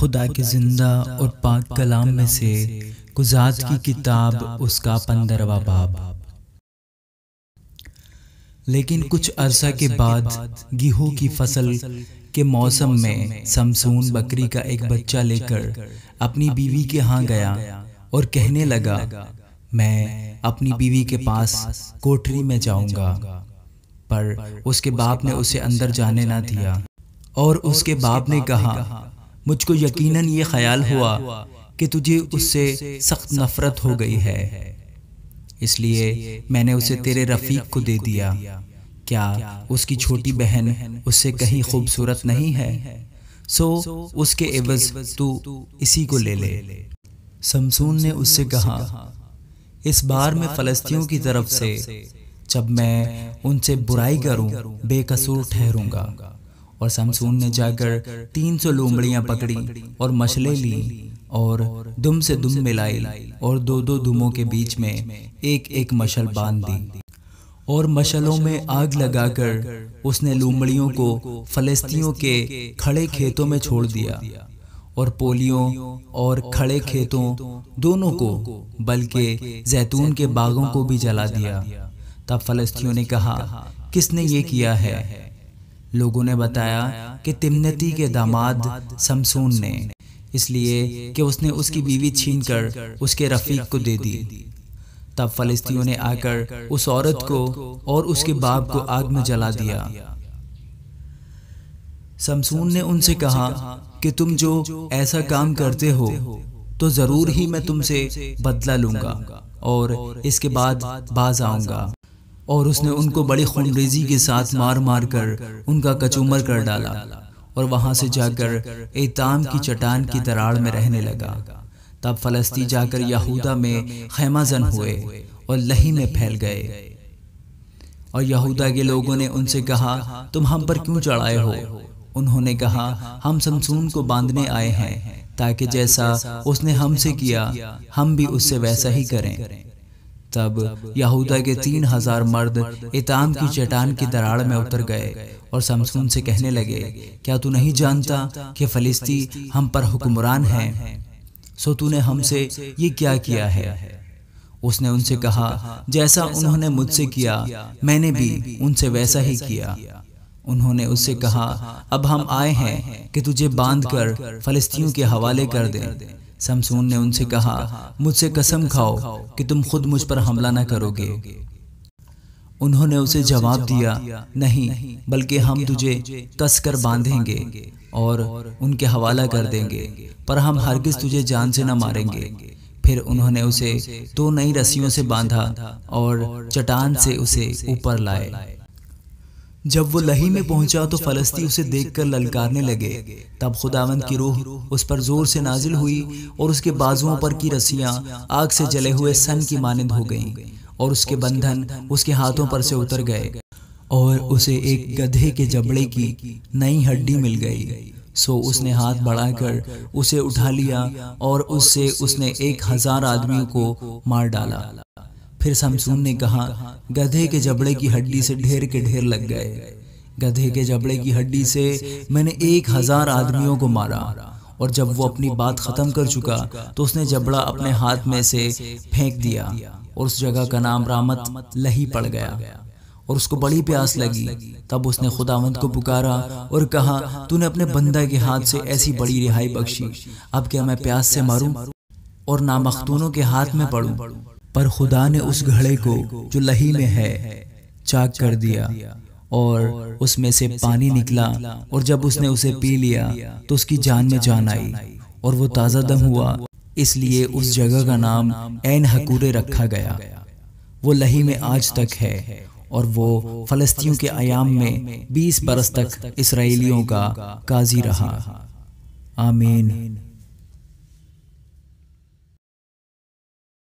خدا کے زندہ اور پاک کلام میں سے قضات کی کتاب اس کا 15واں باب۔ لیکن کچھ عرصہ کے بعد گیہوں کی فصل کے موسم میں سمسون بکری کا ایک بچہ لے کر اپنی بیوی کے ہاں گیا اور کہنے لگا، میں اپنی بیوی کے پاس کوٹری میں جاؤں گا۔ پر اس کے باپ نے اسے اندر جانے نہ دیا، اور اس کے باپ نے کہا، مجھ کو یقیناً یہ خیال ہوا کہ تجھے اس سے سخت نفرت ہو گئی ہے، اس لیے میں نے اسے تیرے رفیق کو دے دیا۔ کیا اس کی چھوٹی بہن اس سے کہیں خوبصورت نہیں ہے؟ سو اس کے عوض تو اسی کو لے لے۔ سمسون نے اس سے کہا، اس بار میں فلسطینیوں کی طرف سے جب میں ان سے برائی کروں بے قصور ٹھہروں گا۔ اور سمسون نے جا کر 300 لومڑیاں پکڑی اور مشلیں لی اور دم سے دم ملائی، اور 2 دموں کے بیچ میں ایک مشل باندھ دی، اور مشلوں میں آگ لگا کر اس نے لومڑیوں کو فلسطینیوں کے کھڑے کھیتوں میں چھوڑ دیا، اور پولیوں اور کھڑے کھیتوں دونوں کو، بلکہ زیتون کے باغوں کو بھی جلا دیا۔ تب فلسطینیوں نے کہا، کس نے یہ کیا ہے؟ لوگوں نے بتایا کہ تمنتی کے داماد سمسون نے، اس لیے کہ اس نے اس کی بیوی چھین کر اس کے رفیق کو دے دی۔ تب فلسطینیوں نے آ کر اس عورت کو اور اس کے باپ کو آگ میں جلا دیا۔ سمسون نے ان سے کہا کہ تم جو ایسا کام کرتے ہو تو ضرور ہی میں تم سے بدلہ لوں گا اور اس کے بعد باز آؤں گا۔ اور اس نے ان کو بڑی خونریزی کے ساتھ مار مار کر ان کا کچومر کر ڈالا، اور وہاں سے جا کر ایتام کی چٹان کی دراڑ میں رہنے لگا۔ تب فلسطی جا کر یہودا میں خیمہ زن ہوئے اور لہی میں پھیل گئے۔ اور یہودا کے لوگوں نے ان سے کہا، تم ہم پر کیوں چڑھائے ہو؟ انہوں نے کہا، ہم سمسون کو باندھنے آئے ہیں تاکہ جیسا اس نے ہم سے کیا ہم بھی اس سے ویسا ہی کریں۔ تب یہودا کے 3000 مرد ایتام کی چٹان کی دراڑ میں اتر گئے اور سمسون سے کہنے لگے، کیا تو نہیں جانتا کہ فلسطی ہم پر حکمران ہیں؟ سو تو نے ہم سے یہ کیا کیا ہے؟ اس نے ان سے کہا، جیسا انہوں نے مجھ سے کیا میں نے بھی ان سے ویسا ہی کیا۔ انہوں نے اس سے کہا، اب ہم آئے ہیں کہ تجھے باندھ کر فلسطینیوں کے حوالے کر دیں۔ سمسون نے ان سے کہا، مجھ سے قسم کھاؤ کہ تم خود مجھ پر حملہ نہ کرو گے۔ انہوں نے اسے جواب دیا، نہیں، بلکہ ہم تجھے کس کر باندھیں گے اور ان کے حوالہ کر دیں گے، پر ہم ہرگز تجھے جان سے نہ ماریں گے۔ پھر انہوں نے اسے 2 نئی رسیوں سے باندھا اور چٹان سے اسے اوپر لائے۔ جب وہ لہی میں پہنچا تو فلسطی اسے دیکھ کر للکارنے لگے۔ تب خداوند کی روح اس پر زور سے نازل ہوئی، اور اس کے بازوؤں پر کی رسیاں آگ سے جلے ہوئے سن کی مانند ہو گئیں، اور اس کے بندھن اس کے ہاتھوں پر سے اتر گئے، اور اسے ایک گدھے کے جبڑے کی نئی ہڈی مل گئی۔ سو اس نے ہاتھ بڑھا کر اسے اٹھا لیا، اور اس سے اس نے 1000 آدمیوں کو مار ڈالا۔ پھر سمسون نے کہا، گدھے کے جبڑے کی ہڈی سے ڈھیر کے ڈھیر لگ گئے۔ گدھے کے جبڑے کی ہڈی سے میں نے 1000 آدمیوں کو مارا۔ اور جب وہ اپنی بات ختم کر چکا تو اس نے جبڑا اپنے ہاتھ میں سے پھینک دیا، اور اس جگہ کا نام رامت لہی پڑ گیا۔ اور اس کو بڑی پیاس لگی، تب اس نے خداوند کو پکارا اور کہا، تو نے اپنے بندہ کے ہاتھ سے ایسی بڑی رہائی بخشی، اب کیا میں پیاس سے مروں اور نامختونوں کے ہاتھ میں پڑوں؟ پر خدا نے اس گھڑے کو جو لہی میں ہے چاک کر دیا، اور اس میں سے پانی نکلا، اور جب اس نے اسے پی لیا تو اس کی جان میں جان آئی، اور وہ تازہ دم ہوا۔ اس لیے اس جگہ کا نام عین حکورے رکھا گیا۔ وہ لہی میں آج تک ہے، اور وہ فلسطینیوں کے ایام میں 20 برس تک اسرائیلیوں کا قاضی رہا۔ آمین۔